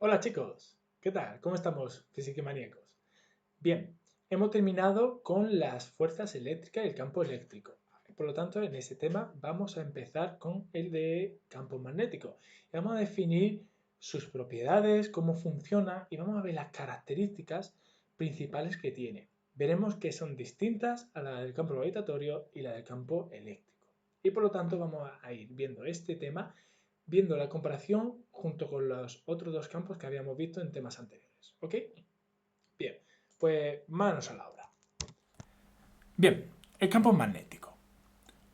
Hola chicos, ¿qué tal? ¿Cómo estamos, fisicomaníacos? Bien, hemos terminado con las fuerzas eléctricas y el campo eléctrico. Por lo tanto, en este tema vamos a empezar con el de campo magnético. Y vamos a definir sus propiedades, cómo funciona y vamos a ver las características principales que tiene. Veremos que son distintas a la del campo gravitatorio y la del campo eléctrico. Y por lo tanto vamos a ir viendo este tema viendo la comparación junto con los otros dos campos que habíamos visto en temas anteriores. ¿Ok? Bien, pues manos a la obra. Bien, el campo magnético.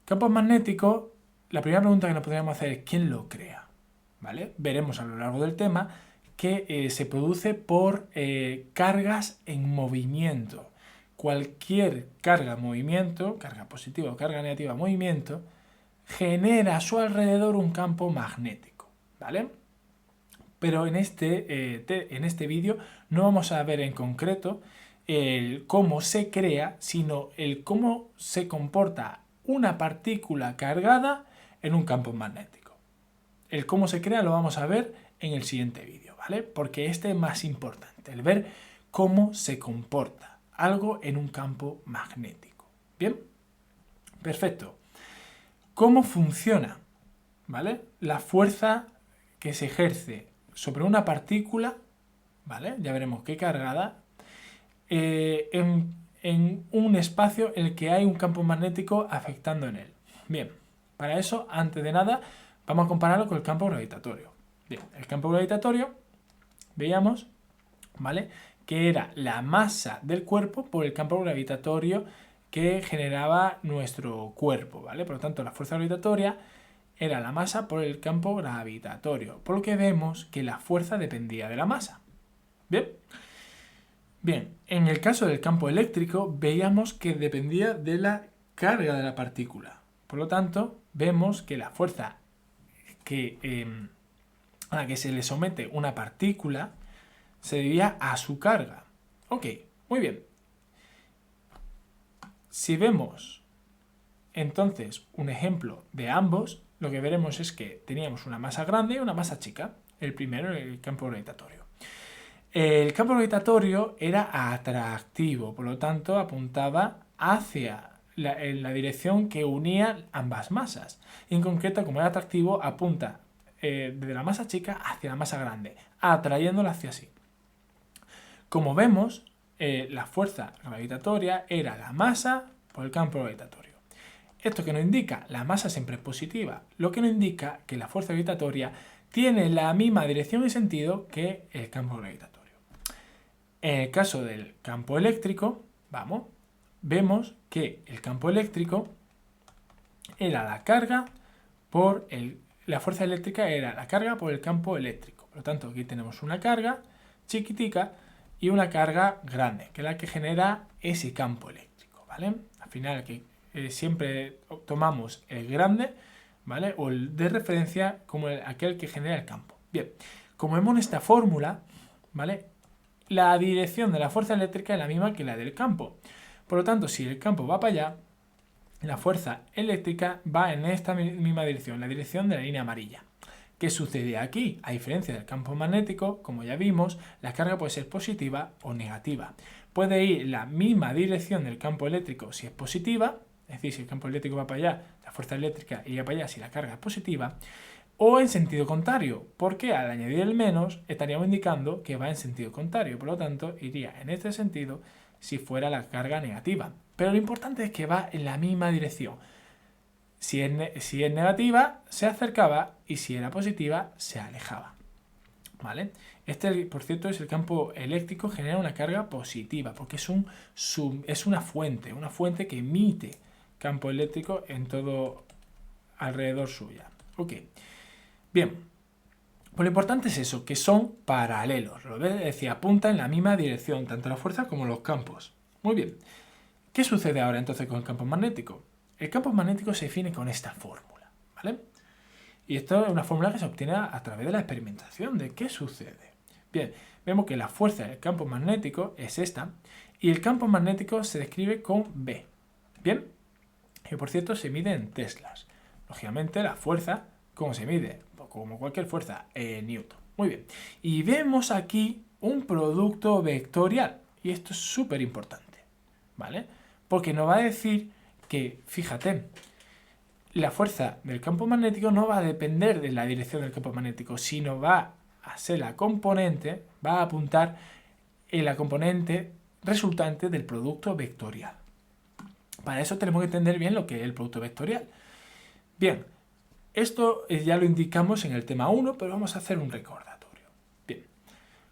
Campo magnético, la primera pregunta que nos podríamos hacer es ¿quién lo crea? ¿Vale? Veremos a lo largo del tema que se produce por cargas en movimiento. Cualquier carga en movimiento, carga positiva o carga negativa en movimiento, genera a su alrededor un campo magnético. ¿Vale? Pero en este vídeo no vamos a ver en concreto el cómo se crea, sino el cómo se comporta una partícula cargada en un campo magnético. El cómo se crea lo vamos a ver en el siguiente vídeo, ¿vale? Porque este es más importante, el ver cómo se comporta algo en un campo magnético. ¿Bien? Perfecto. ¿Cómo funciona? ¿Vale? La fuerza que se ejerce sobre una partícula, ¿vale? Ya veremos qué cargada, en un espacio en el que hay un campo magnético afectando en él. Bien, para eso, antes de nada, vamos a compararlo con el campo gravitatorio. Bien, el campo gravitatorio, veíamos, ¿vale? Que era la masa del cuerpo por el campo gravitatorio que generaba nuestro cuerpo, ¿vale? Por lo tanto, la fuerza gravitatoria era la masa por el campo gravitatorio, por lo que vemos que la fuerza dependía de la masa. Bien, bien, en el caso del campo eléctrico veíamos que dependía de la carga de la partícula. Por lo tanto, vemos que la fuerza a la que se le somete una partícula se debía a su carga. Ok, muy bien. Si vemos entonces un ejemplo de ambos, lo que veremos es que teníamos una masa grande y una masa chica. El primero, el campo gravitatorio. El campo gravitatorio era atractivo, por lo tanto apuntaba hacia en la dirección que unía ambas masas. Y en concreto, como era atractivo, apunta desde la masa chica hacia la masa grande, atrayéndola hacia sí. Como vemos, la fuerza gravitatoria era la masa por el campo gravitatorio. Esto que nos indica, la masa siempre es positiva, lo que nos indica que la fuerza gravitatoria tiene la misma dirección y sentido que el campo gravitatorio. En el caso del campo eléctrico, vemos que el campo eléctrico era la carga por la fuerza eléctrica era la carga por el campo eléctrico. Por lo tanto, aquí tenemos una carga chiquitica y una carga grande, que es la que genera ese campo eléctrico, ¿vale? Al final, aquí siempre tomamos el grande, ¿vale? O el de referencia como aquel que genera el campo. Bien, como vemos en esta fórmula, ¿vale? La dirección de la fuerza eléctrica es la misma que la del campo. Por lo tanto, si el campo va para allá, la fuerza eléctrica va en esta misma dirección, la dirección de la línea amarilla. ¿Qué sucede aquí? A diferencia del campo magnético, como ya vimos, la carga puede ser positiva o negativa. Puede ir en la misma dirección del campo eléctrico si es positiva, es decir, si el campo eléctrico va para allá, la fuerza eléctrica iría para allá si la carga es positiva, o en sentido contrario, porque al añadir el menos estaríamos indicando que va en sentido contrario, por lo tanto iría en este sentido si fuera la carga negativa. Pero lo importante es que va en la misma dirección. Si es negativa, se acercaba y si era positiva, se alejaba. ¿Vale? Este, por cierto, es el campo eléctrico, genera una carga positiva, porque es una fuente que emite campo eléctrico en todo alrededor suya. Ok. Bien, pues lo importante es eso, que son paralelos. Lo ves, decía, apunta en la misma dirección, tanto la fuerza como los campos. Muy bien. ¿Qué sucede ahora entonces con el campo magnético? El campo magnético se define con esta fórmula, ¿vale? Y esto es una fórmula que se obtiene a través de la experimentación. ¿De qué sucede? Bien, vemos que la fuerza del campo magnético es esta y el campo magnético se describe con B. Bien, y por cierto se mide en teslas. Lógicamente la fuerza, ¿cómo se mide? Como cualquier fuerza, Newton. Muy bien. Y vemos aquí un producto vectorial. Y esto es súper importante, ¿vale? Porque nos va a decir que, fíjate, la fuerza del campo magnético no va a depender de la dirección del campo magnético, sino va a ser la componente, va a apuntar en la componente resultante del producto vectorial. Para eso tenemos que entender bien lo que es el producto vectorial. Bien, esto ya lo indicamos en el tema 1, pero vamos a hacer un recordatorio. Bien,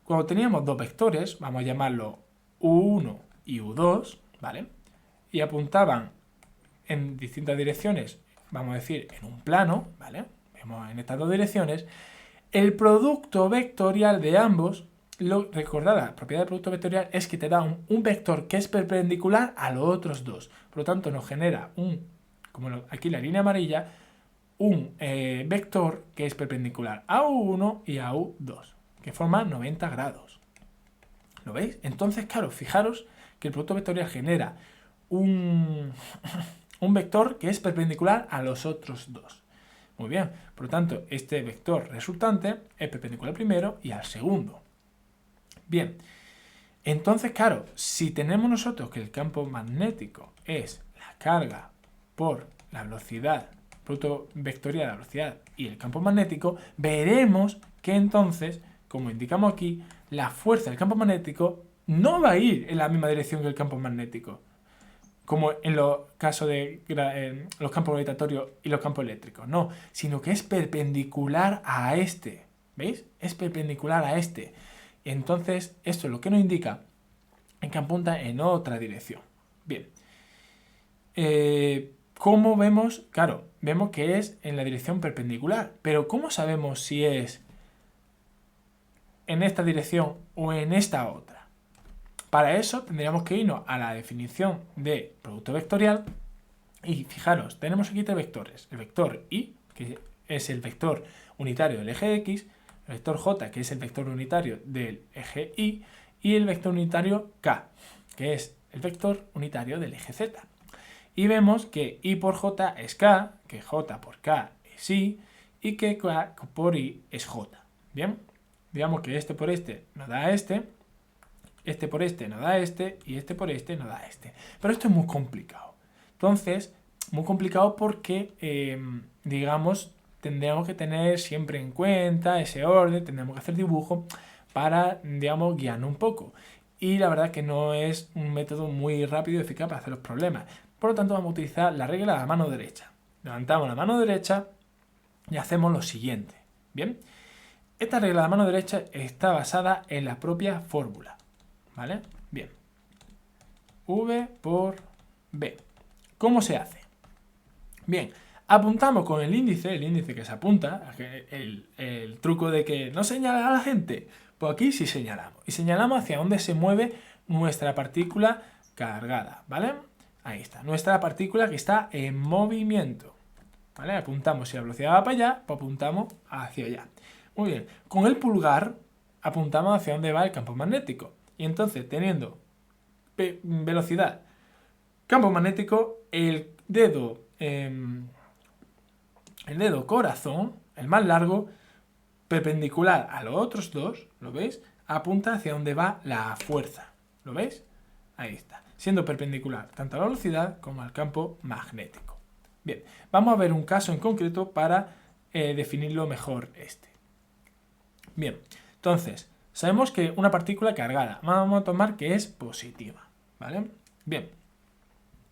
cuando teníamos dos vectores, vamos a llamarlo U1 y U2, ¿vale? Y apuntaban en distintas direcciones, vamos a decir, en un plano, ¿vale? Vemos en estas dos direcciones, el producto vectorial de ambos, recordad, la propiedad del producto vectorial es que te da un vector que es perpendicular a los otros dos. Por lo tanto, nos genera como aquí la línea amarilla, un vector que es perpendicular a U1 y a U2, que forma 90 grados. ¿Lo veis? Entonces, claro, fijaros que el producto vectorial genera un vector que es perpendicular a los otros dos. Muy bien, por lo tanto, este vector resultante es perpendicular al primero y al segundo. Bien, entonces, claro, si tenemos nosotros que el campo magnético es la carga por la velocidad, producto vectorial, la velocidad y el campo magnético, veremos que entonces, como indicamos aquí, la fuerza del campo magnético no va a ir en la misma dirección que el campo magnético, como en los casos de los campos gravitatorios y los campos eléctricos, no, sino que es perpendicular a este, ¿veis? Es perpendicular a este. Entonces, esto es lo que nos indica en que apunta en otra dirección. Bien. ¿Cómo vemos? Claro, vemos que es en la dirección perpendicular, pero ¿cómo sabemos si es en esta dirección o en esta otra? Para eso tendríamos que irnos a la definición de producto vectorial y fijaros, tenemos aquí tres vectores. El vector Y, que es el vector unitario del eje X, el vector J, que es el vector unitario del eje Y, y el vector unitario K, que es el vector unitario del eje Z. Y vemos que Y por J es K, que J por K es Y, y que K por Y es J. Bien, digamos que este por este nos da este por este nos da este, y este por este nos da este. Pero esto es muy complicado. Entonces, muy complicado porque, digamos, tendríamos que tener siempre en cuenta ese orden, tendríamos que hacer dibujo para, digamos, guiarnos un poco. Y la verdad que no es un método muy rápido y eficaz para hacer los problemas. Por lo tanto, vamos a utilizar la regla de la mano derecha. Levantamos la mano derecha y hacemos lo siguiente. Bien, esta regla de la mano derecha está basada en la propia fórmula. ¿Vale? Bien. V por B. ¿Cómo se hace? Bien, apuntamos con el índice que se apunta, el truco de que no señala a la gente. Pues aquí sí señalamos. Y señalamos hacia dónde se mueve nuestra partícula cargada, ¿vale? Ahí está, nuestra partícula que está en movimiento. ¿Vale? Apuntamos, si la velocidad va para allá, pues apuntamos hacia allá. Muy bien, con el pulgar apuntamos hacia dónde va el campo magnético. Y entonces, teniendo velocidad, campo magnético, el dedo corazón, el más largo, perpendicular a los otros dos, ¿lo veis? Apunta hacia donde va la fuerza. ¿Lo veis? Ahí está. Siendo perpendicular tanto a la velocidad como al campo magnético. Bien, vamos a ver un caso en concreto para definirlo mejor este. Bien, entonces, sabemos que una partícula cargada, vamos a tomar que es positiva, ¿vale? Bien,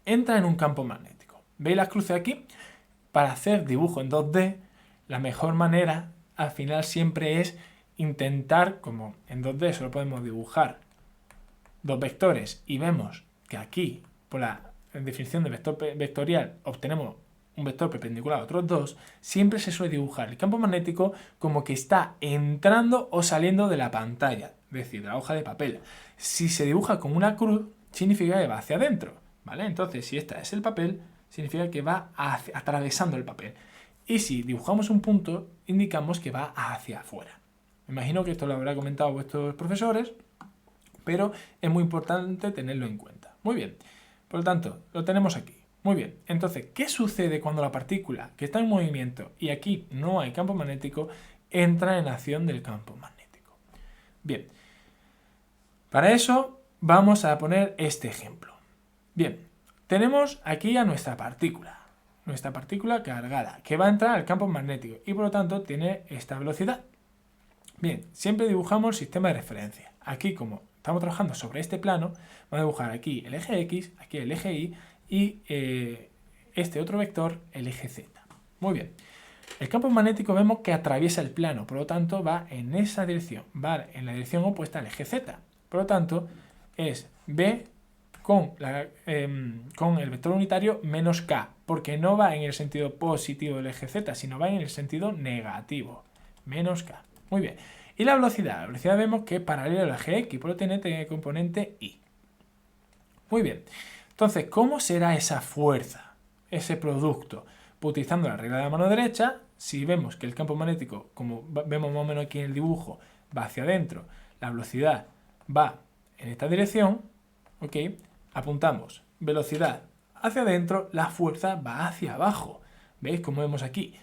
entra en un campo magnético. ¿Veis las cruces aquí? Para hacer dibujo en 2D, la mejor manera al final siempre es intentar, como en 2D solo podemos dibujar dos vectores y vemos que aquí, por la definición de vector vectorial, obtenemos un vector perpendicular a otros dos, siempre se suele dibujar el campo magnético como que está entrando o saliendo de la pantalla, es decir, de la hoja de papel. Si se dibuja con una cruz, significa que va hacia adentro, ¿vale? Entonces, si este es el papel, significa que va atravesando el papel. Y si dibujamos un punto, indicamos que va hacia afuera. Me imagino que esto lo habrá comentado vuestros profesores, pero es muy importante tenerlo en cuenta. Muy bien, por lo tanto, lo tenemos aquí. Muy bien, entonces, ¿qué sucede cuando la partícula que está en movimiento y aquí no hay campo magnético entra en acción del campo magnético. Bien, para eso vamos a poner este ejemplo. Bien, tenemos aquí a nuestra partícula cargada, que va a entrar al campo magnético y por lo tanto tiene esta velocidad. Bien, siempre dibujamos sistema de referencia. Aquí, como estamos trabajando sobre este plano, vamos a dibujar aquí el eje X, aquí el eje Y y este otro vector, el eje Z. Muy bien. El campo magnético vemos que atraviesa el plano, por lo tanto va en esa dirección, va en la dirección opuesta al eje Z. Por lo tanto, es B con el vector unitario menos K, porque no va en el sentido positivo del eje Z, sino va en el sentido negativo, menos K. Muy bien. Y la velocidad vemos que es paralela al eje X, por lo tanto tiene componente Y. Muy bien. Entonces, ¿cómo será esa fuerza, ese producto? Pues utilizando la regla de la mano derecha, si vemos que el campo magnético, como vemos más o menos aquí en el dibujo, va hacia adentro, la velocidad va en esta dirección, ¿ok? Apuntamos velocidad hacia adentro, la fuerza va hacia abajo. ¿Veis? Como vemos aquí.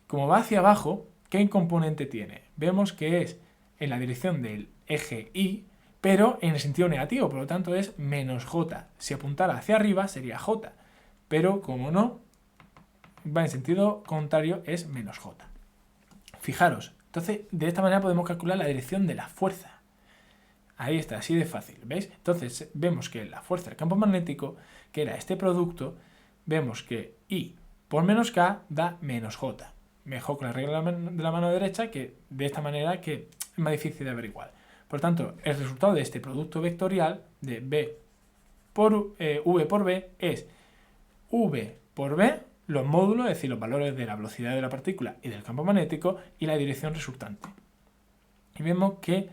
Como va hacia abajo, ¿qué componente tiene? Vemos que es en la dirección del eje Y, pero en el sentido negativo, por lo tanto es menos J. Si apuntara hacia arriba sería J, pero como no, va en sentido contrario, es menos J. Fijaros, entonces de esta manera podemos calcular la dirección de la fuerza. Ahí está, así de fácil, ¿veis? Entonces vemos que la fuerza del campo magnético, que era este producto, vemos que I por menos K da menos J. Mejor con la regla de la mano derecha, que de esta manera que es más difícil de averiguar. Por tanto, el resultado de este producto vectorial de V por B es V por B, los módulos, es decir, los valores de la velocidad de la partícula y del campo magnético, y la dirección resultante. Y vemos que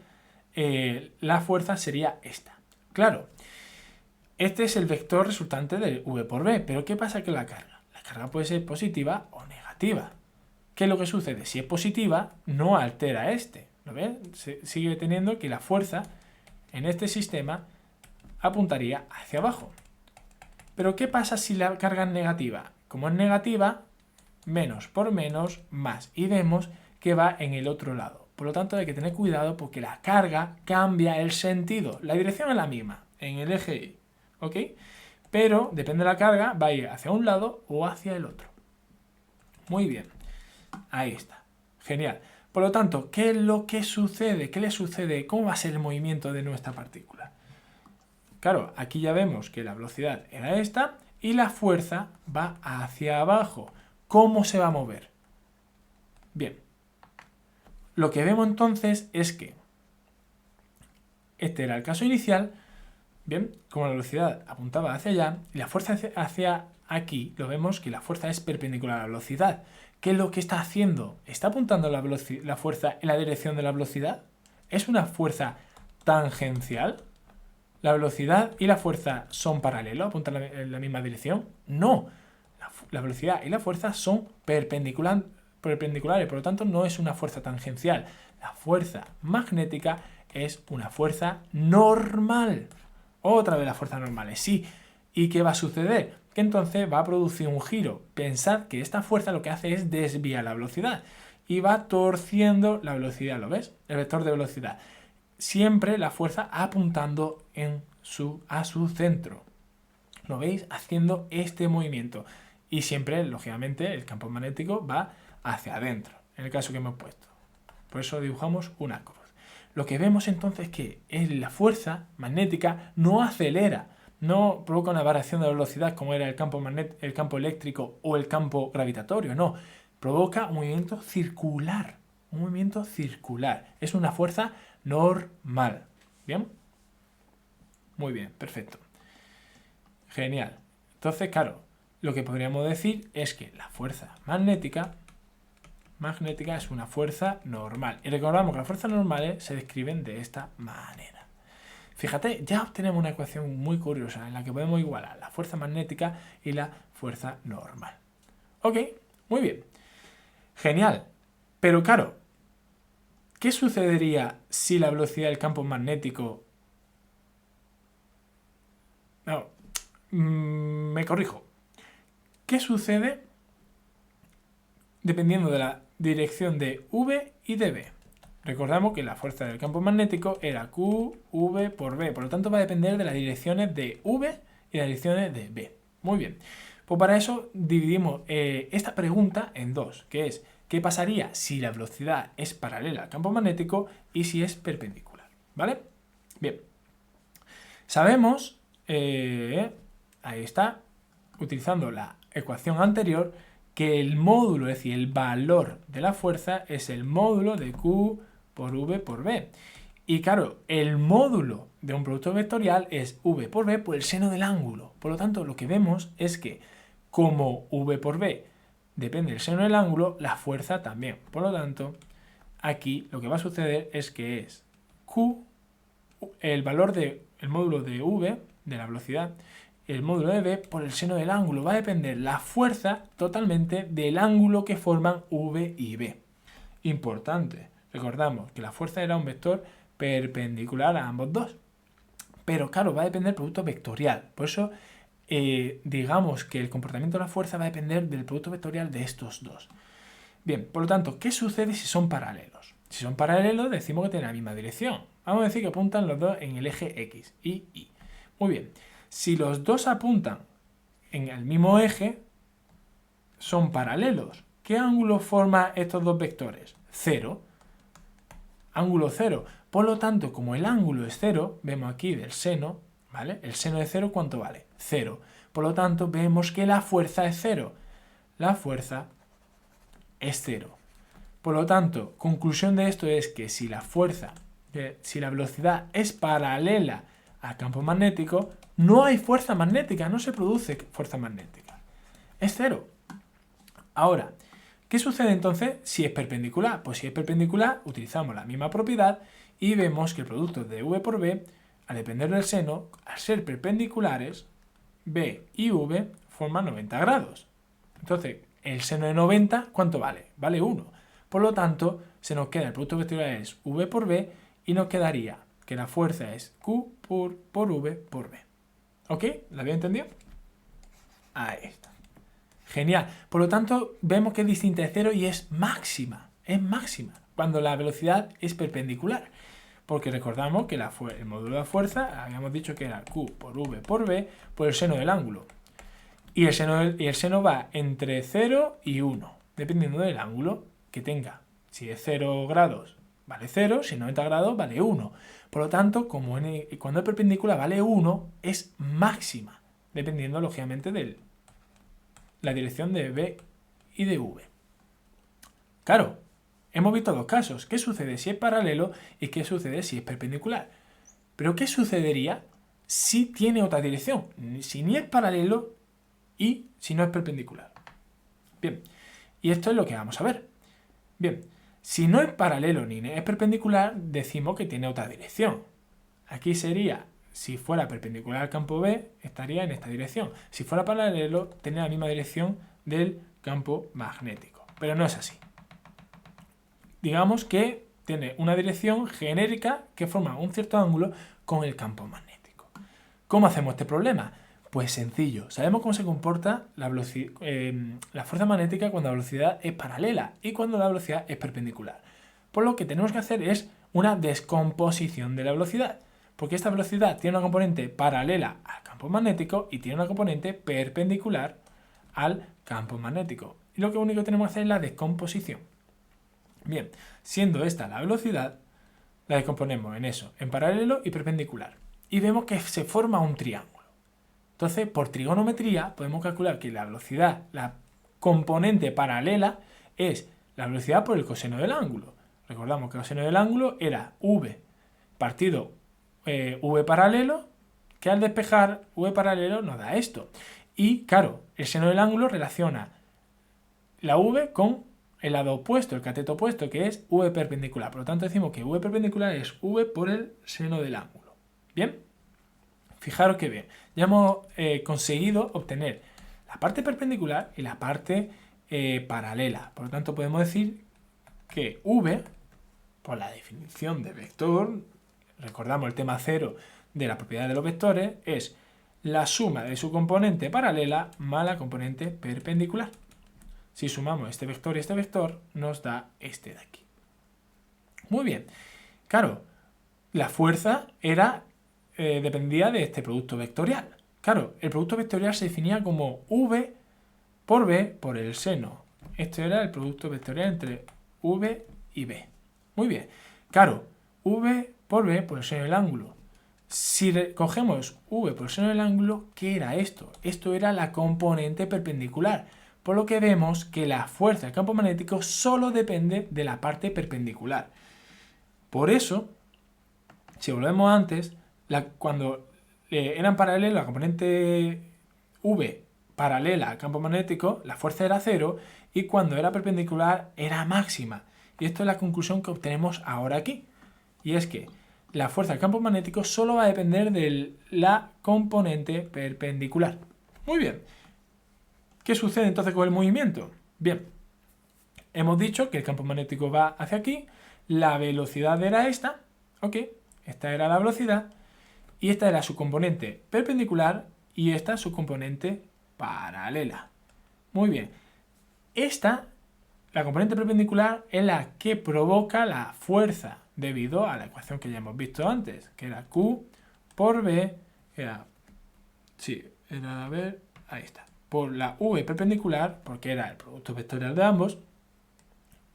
la fuerza sería esta. Claro, este es el vector resultante de V por B, pero ¿qué pasa con la carga? La carga puede ser positiva o negativa. ¿Qué es lo que sucede? Si es positiva, no altera este. ¿Lo ven? Sigue teniendo que la fuerza en este sistema apuntaría hacia abajo. Pero ¿qué pasa si la carga es negativa? Como es negativa, menos por menos, más. Y vemos que va en el otro lado. Por lo tanto, hay que tener cuidado porque la carga cambia el sentido. La dirección es la misma, en el eje Y. ¿Ok? Pero, depende de la carga, va a ir hacia un lado o hacia el otro. Muy bien. Ahí está. Genial. Por lo tanto, ¿qué es lo que sucede? ¿Qué le sucede? ¿Cómo va a ser el movimiento de nuestra partícula? Claro, aquí ya vemos que la velocidad era esta y la fuerza va hacia abajo. ¿Cómo se va a mover? Bien. Lo que vemos entonces es que este era el caso inicial. Bien, como la velocidad apuntaba hacia allá y la fuerza hacia aquí, lo vemos que la fuerza es perpendicular a la velocidad. ¿Qué es lo que está haciendo? ¿Está apuntando la fuerza en la dirección de la velocidad? ¿Es una fuerza tangencial? ¿La velocidad y la fuerza son paralelos? ¿Apuntan en la misma dirección? No. La velocidad y la fuerza son perpendiculares, por lo tanto no es una fuerza tangencial. La fuerza magnética es una fuerza normal. Otra vez las fuerzas normales, sí. ¿Y qué va a suceder? Que entonces va a producir un giro. Pensad que esta fuerza lo que hace es desviar la velocidad y va torciendo la velocidad, ¿lo ves? El vector de velocidad. Siempre la fuerza apuntando a su centro. ¿Lo veis? Haciendo este movimiento. Y siempre, lógicamente, el campo magnético va hacia adentro, en el caso que hemos puesto. Por eso dibujamos una cruz. Lo que vemos entonces es que la fuerza magnética no acelera, no provoca una variación de velocidad como era el campo eléctrico o el campo gravitatorio, no. Provoca un movimiento circular. Un movimiento circular. Es una fuerza normal. ¿Bien? Muy bien, perfecto. Genial. Entonces, claro, lo que podríamos decir es que la fuerza magnética es una fuerza normal. Y recordamos que las fuerzas normales se describen de esta manera. Fíjate, ya obtenemos una ecuación muy curiosa en la que podemos igualar la fuerza magnética y la fuerza normal. Ok, muy bien. Genial. Pero claro, ¿qué sucedería si la velocidad del campo magnético... No, me corrijo. ¿Qué sucede dependiendo de la dirección de V y de B. Recordamos que la fuerza del campo magnético era Q, V por B, por lo tanto va a depender de las direcciones de V y las direcciones de B. Muy bien, pues para eso dividimos esta pregunta en dos, que es ¿qué pasaría si la velocidad es paralela al campo magnético y si es perpendicular? ¿Vale? Bien, sabemos, ahí está, utilizando la ecuación anterior, que el módulo, es decir, el valor de la fuerza es el módulo de Q por V por B. Y claro, el módulo de un producto vectorial es V por B por el seno del ángulo. Por lo tanto, lo que vemos es que como V por B depende del seno del ángulo, la fuerza también. Por lo tanto, aquí lo que va a suceder es que es Q, el valor del módulo de V, de la velocidad, el módulo de B por el seno del ángulo. Va a depender la fuerza totalmente del ángulo que forman V y B. Importante. Recordamos que la fuerza era un vector perpendicular a ambos dos. Pero claro, va a depender del producto vectorial. Por eso, digamos que el comportamiento de la fuerza va a depender del producto vectorial de estos dos. Bien, por lo tanto, ¿qué sucede si son paralelos? Si son paralelos, decimos que tienen la misma dirección. Vamos a decir que apuntan los dos en el eje X y Y. Muy bien. Si los dos apuntan en el mismo eje, son paralelos. ¿Qué ángulo forma estos dos vectores? 0. Ángulo 0. Por lo tanto, como el ángulo es 0, vemos aquí del seno, ¿vale? El seno de 0, ¿cuánto vale? 0. Por lo tanto, vemos que la fuerza es 0. La fuerza es 0. Por lo tanto, conclusión de esto es que si la fuerza, si la velocidad es paralela al campo magnético, no hay fuerza magnética, no se produce fuerza magnética. Es 0. Ahora, ¿qué sucede entonces si es perpendicular? Pues si es perpendicular, utilizamos la misma propiedad y vemos que el producto de V por B, al depender del seno, al ser perpendiculares, B y V forman 90 grados. Entonces, el seno de 90, ¿cuánto vale? Vale 1. Por lo tanto, se nos queda el producto vectorial es V por B y nos quedaría que la fuerza es Q por V por B. ¿Ok? ¿La habéis entendido? Ahí está. Genial. Por lo tanto, vemos que es distinta de 0 y es máxima. Es máxima cuando la velocidad es perpendicular. Porque recordamos que el módulo de la fuerza, habíamos dicho que era Q por V por B por el seno del ángulo. Y el seno va entre 0 y 1, dependiendo del ángulo que tenga. Si es 0 grados, vale 0. Si es 90 grados, vale 1. Por lo tanto, cuando es perpendicular vale 1, es máxima, dependiendo, lógicamente, de la dirección de B y de V. Claro, hemos visto dos casos. ¿Qué sucede si es paralelo y qué sucede si es perpendicular? Pero ¿qué sucedería si tiene otra dirección? Si ni es paralelo y si no es perpendicular. Bien, y esto es lo que vamos a ver. Bien, si no es paralelo ni es perpendicular, decimos que tiene otra dirección. Aquí sería, si fuera perpendicular al campo B, estaría en esta dirección. Si fuera paralelo, tendría la misma dirección del campo magnético. Pero no es así. Digamos que tiene una dirección genérica que forma un cierto ángulo con el campo magnético. ¿Cómo hacemos este problema? Pues sencillo. Sabemos cómo se comporta la fuerza magnética cuando la velocidad es paralela y cuando la velocidad es perpendicular. Por lo que tenemos que hacer es una descomposición de la velocidad. Porque esta velocidad tiene una componente paralela al campo magnético y tiene una componente perpendicular al campo magnético. Y lo único que tenemos que hacer es la descomposición. Bien, siendo esta la velocidad, la descomponemos en eso, en paralelo y perpendicular. Y vemos que se forma un triángulo. Entonces, por trigonometría, podemos calcular que la velocidad, la componente paralela, es la velocidad por el coseno del ángulo. Recordamos que el coseno del ángulo era V partido V paralelo, que al despejar V paralelo nos da esto. Y, claro, el seno del ángulo relaciona la V con el lado opuesto, el cateto opuesto, que es V perpendicular. Por lo tanto, decimos que V perpendicular es V por el seno del ángulo. ¿Bien? Fijaros que bien. Ya hemos conseguido obtener la parte perpendicular y la parte paralela. Por lo tanto, podemos decir que V, por la definición de vector, recordamos el tema 0 de la propiedad de los vectores, es la suma de su componente paralela más la componente perpendicular. Si sumamos este vector y este vector, nos da este de aquí. Muy bien. Claro, la fuerza dependía de este producto vectorial. Claro, el producto vectorial se definía como V por B por el seno. Este era el producto vectorial entre V y B. Muy bien. Claro, V por B por el seno del ángulo. Si cogemos V por el seno del ángulo, ¿qué era esto? Esto era la componente perpendicular. Por lo que vemos que la fuerza del campo magnético solo depende de la parte perpendicular. Por eso, si volvemos antes, cuando eran paralelos, la componente V paralela al campo magnético, la fuerza era 0 y cuando era perpendicular era máxima. Y esto es la conclusión que obtenemos ahora aquí. Y es que la fuerza del campo magnético solo va a depender de la componente perpendicular. Muy bien. ¿Qué sucede entonces con el movimiento? Bien, hemos dicho que el campo magnético va hacia aquí, la velocidad era esta, ok, esta era la velocidad, y esta era su componente perpendicular y esta su componente paralela. Muy bien, la componente perpendicular, es la que provoca la fuerza debido a la ecuación que ya hemos visto antes, que era Q por B, ahí está, por la V perpendicular, porque era el producto vectorial de ambos,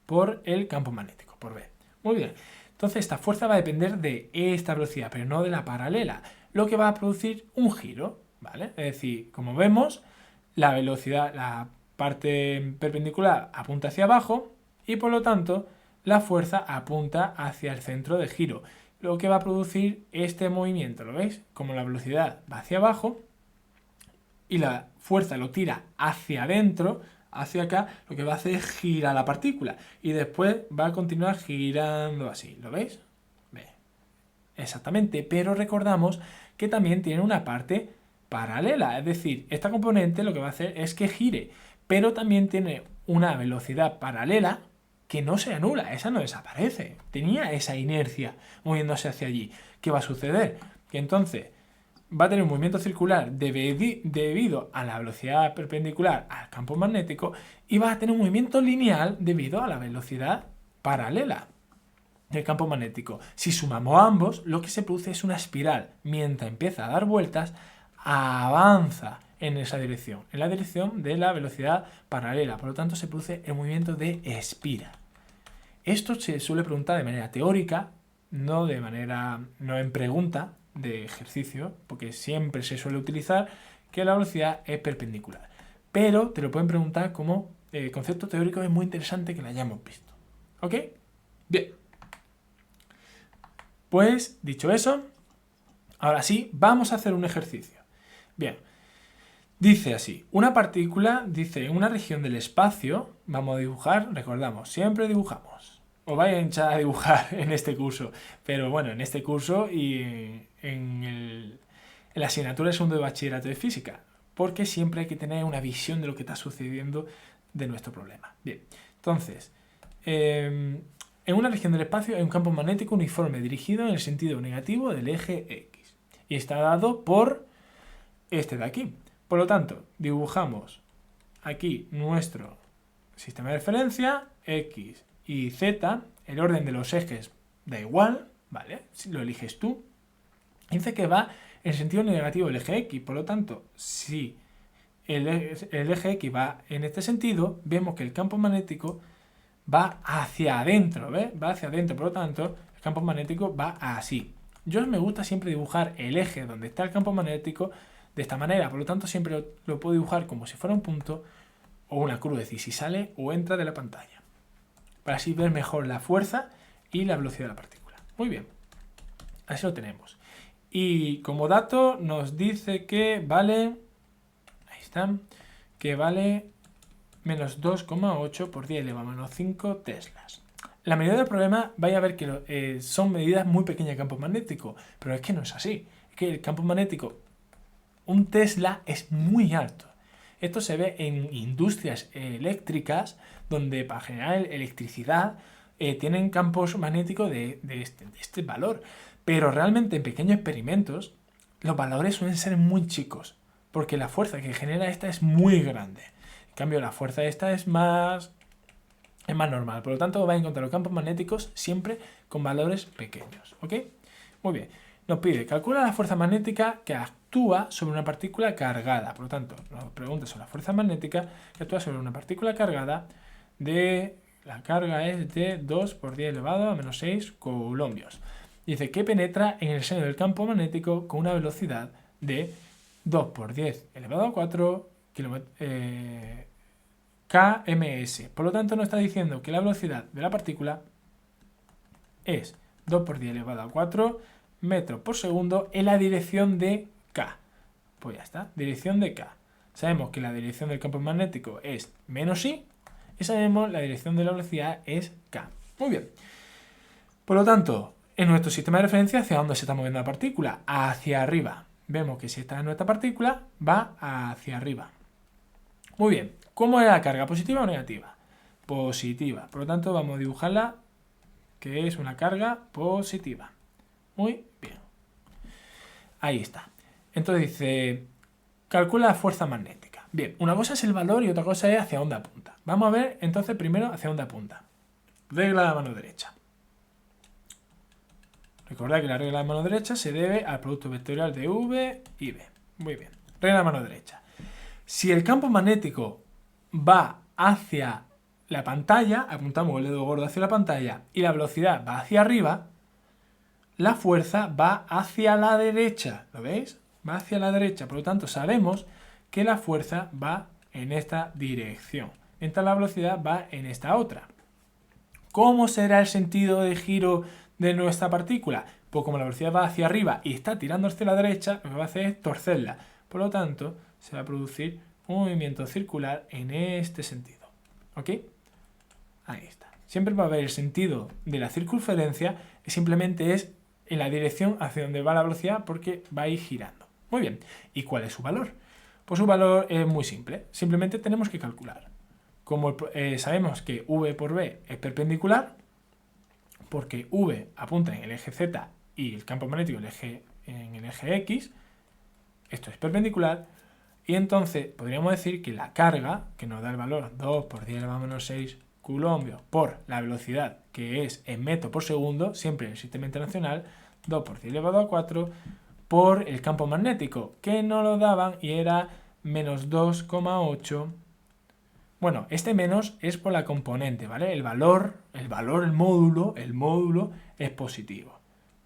por el campo magnético, por B. Muy bien. Entonces esta fuerza va a depender de esta velocidad, pero no de la paralela, lo que va a producir un giro, ¿vale? Es decir, como vemos, la velocidad, la parte perpendicular apunta hacia abajo y por lo tanto la fuerza apunta hacia el centro de giro, lo que va a producir este movimiento, ¿lo veis? Como la velocidad va hacia abajo y la fuerza lo tira hacia adentro, hacia acá, lo que va a hacer es girar la partícula y después va a continuar girando así, ¿lo veis? Ve. Exactamente, pero recordamos que también tiene una parte paralela, es decir, esta componente lo que va a hacer es que gire, pero también tiene una velocidad paralela que no se anula, esa no desaparece, tenía esa inercia moviéndose hacia allí. ¿Qué va a suceder? Que entonces va a tener un movimiento circular debido a la velocidad perpendicular al campo magnético y va a tener un movimiento lineal debido a la velocidad paralela del campo magnético. Si sumamos ambos, lo que se produce es una espiral. Mientras empieza a dar vueltas, avanza en esa dirección, en la dirección de la velocidad paralela. Por lo tanto, se produce el movimiento de espiral. Esto se suele preguntar de manera teórica, no en pregunta de ejercicio, porque siempre se suele utilizar que la velocidad es perpendicular. Pero te lo pueden preguntar como concepto teórico, es muy interesante que lo hayamos visto. ¿Ok? Bien. Pues, dicho eso, ahora sí, vamos a hacer un ejercicio. Bien. Dice así, una partícula, dice, en una región del espacio, vamos a dibujar, recordamos, siempre dibujamos. Os vais a hinchar a dibujar en este curso, pero bueno, en este curso y en la asignatura de segundo de bachillerato de física, porque siempre hay que tener una visión de lo que está sucediendo de nuestro problema. Bien, entonces, en una región del espacio hay un campo magnético uniforme dirigido en el sentido negativo del eje X y está dado por este de aquí. Por lo tanto, dibujamos aquí nuestro sistema de referencia, X y Z, el orden de los ejes da igual, ¿vale? Si lo eliges tú. Dice que va en sentido negativo del eje X, por lo tanto, si el eje X va en este sentido, vemos que el campo magnético va hacia adentro, ¿ves? Va hacia adentro, por lo tanto, el campo magnético va así. Yo me gusta siempre dibujar el eje donde está el campo magnético de esta manera, por lo tanto siempre lo puedo dibujar como si fuera un punto o una cruz, es decir, si sale o entra de la pantalla, para así ver mejor la fuerza y la velocidad de la partícula. Muy bien, así lo tenemos. Y como dato nos dice que vale, ahí está, que vale menos 2,8 por 10 elevado a menos 5 teslas. La medida del problema, vais a ver que son medidas muy pequeñas de campo magnético, pero es que no es así. Es que el campo magnético, un tesla, es muy alto. Esto se ve en industrias eléctricas donde para generar electricidad tienen campos magnéticos de este valor. Pero realmente en pequeños experimentos los valores suelen ser muy chicos porque la fuerza que genera esta es muy grande. En cambio, la fuerza esta es más normal. Por lo tanto, vais a encontrar los campos magnéticos siempre con valores pequeños. ¿Ok? Muy bien. Nos pide, calcula la fuerza magnética que actúa sobre una partícula cargada. Por lo tanto, nos pregunta sobre la fuerza magnética que actúa sobre una partícula cargada de... La carga es de 2 por 10 elevado a menos 6 coulombios. Dice que penetra en el seno del campo magnético con una velocidad de 2 por 10 elevado a 4 kms. Por lo tanto, nos está diciendo que la velocidad de la partícula es 2 por 10 elevado a 4 metros por segundo en la dirección de k. Pues ya está, dirección de k. Sabemos que la dirección del campo magnético es menos i y sabemos la dirección de la velocidad es k. Muy bien. Por lo tanto, en nuestro sistema de referencia, ¿hacia dónde se está moviendo la partícula? Hacia arriba. Vemos que si esta es nuestra partícula, va hacia arriba. Muy bien. ¿Cómo es la carga? ¿Positiva o negativa? Positiva. Por lo tanto, vamos a dibujarla, que es una carga positiva. Muy bien. Ahí está. Entonces dice, calcula la fuerza magnética. Bien, una cosa es el valor y otra cosa es hacia dónde apunta. Vamos a ver entonces primero hacia dónde apunta. Regla de la mano derecha. Recordad que la regla de la mano derecha se debe al producto vectorial de V y B. Muy bien. Regla de la mano derecha. Si el campo magnético va hacia la pantalla, apuntamos el dedo gordo hacia la pantalla, y la velocidad va hacia arriba, la fuerza va hacia la derecha. ¿Lo veis? Va hacia la derecha. Por lo tanto, sabemos que la fuerza va en esta dirección, mientras la velocidad va en esta otra. ¿Cómo será el sentido de giro de nuestra partícula? Pues como la velocidad va hacia arriba y está tirando hacia la derecha, lo que va a hacer es torcerla. Por lo tanto, se va a producir un movimiento circular en este sentido. ¿Ok? Ahí está. Siempre va a haber el sentido de la circunferencia, simplemente es en la dirección hacia donde va la velocidad porque va a ir girando. Muy bien. ¿Y cuál es su valor? Pues su valor es muy simple. Simplemente tenemos que calcular. Como sabemos que V por B es perpendicular, porque V apunta en el eje Z y el campo magnético en el eje X, esto es perpendicular, y entonces podríamos decir que la carga, que nos da el valor 2 por 10 elevado a menos 6 coulombios por la velocidad, que es en metros por segundo, siempre en el sistema internacional, 2 por 10 elevado a 4, por el campo magnético, que nos lo daban y era menos 2,8. Bueno, este menos es por la componente, ¿vale? El módulo es positivo,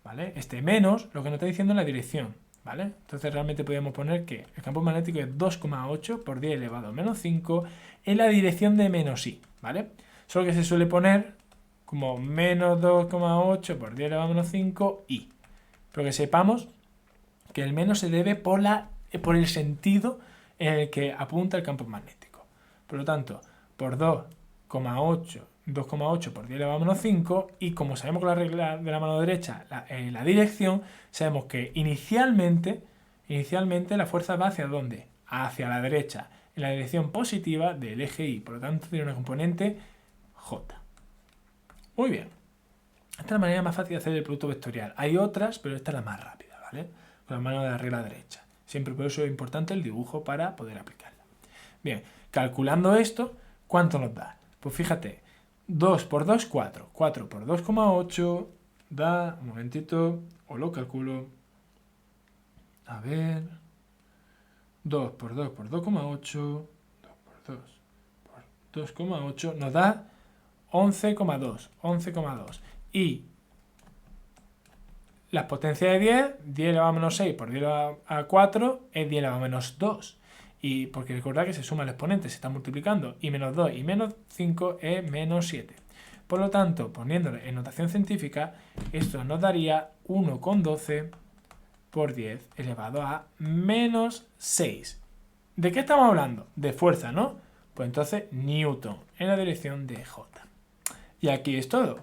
¿vale? Este menos, lo que nos está diciendo es la dirección, ¿vale? Entonces realmente podríamos poner que el campo magnético es 2,8 por 10 elevado a menos 5 en la dirección de menos i, ¿vale? Solo que se suele poner como menos 2,8 por 10 elevado a menos 5 i. Pero que sepamos que el menos se debe por el sentido en el que apunta el campo magnético. Por lo tanto, por 2,8 por 10 elevado a menos 5, y como sabemos con la regla de la mano derecha en la dirección, sabemos que inicialmente la fuerza va hacia ¿dónde? Hacia la derecha, en la dirección positiva del eje Y. Por lo tanto, tiene una componente J. Muy bien. Esta es la manera más fácil de hacer el producto vectorial. Hay otras, pero esta es la más rápida, ¿vale? Con la mano de la regla derecha. Siempre por eso es importante el dibujo para poder aplicarla. Bien, calculando esto, ¿cuánto nos da? Pues fíjate, 2 por 2, 4. 4 por 2,8 da, un momentito, os lo calculo. A ver, 2 por 2 por 2,8, 2 por 2 por 2,8 nos da 11,2. Y las potencias de 10 elevado a menos 6 por 10 elevado a 4 es 10 elevado a menos 2. Y porque recordad que se suma el exponente, se está multiplicando, y menos 2 y menos 5 es menos 7. Por lo tanto, poniéndolo en notación científica, esto nos daría 1,12 por 10 elevado a menos 6. ¿De qué estamos hablando? De fuerza, ¿no? Pues entonces, Newton, en la dirección de J. Y aquí es todo.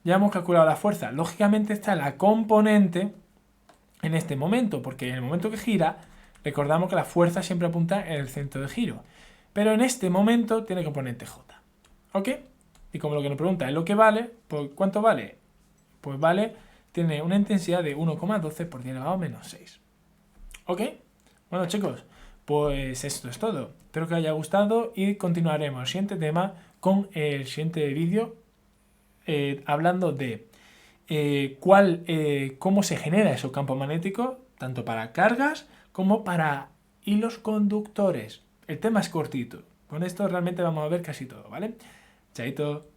Ya hemos calculado la fuerza. Lógicamente está la componente en este momento, porque en el momento que gira, recordamos que la fuerza siempre apunta en el centro de giro. Pero en este momento tiene componente J. ¿Ok? Y como lo que nos pregunta es lo que vale, pues ¿cuánto vale? Pues vale, tiene una intensidad de 1,12 por 10 elevado a menos 6. ¿Ok? Bueno, chicos, Pues esto es todo. Espero que os haya gustado y continuaremos el siguiente tema con el siguiente vídeo hablando de cómo se genera ese campo magnético, tanto para cargas como para hilos conductores. El tema es cortito. Con esto realmente vamos a ver casi todo, ¿vale? Chaito.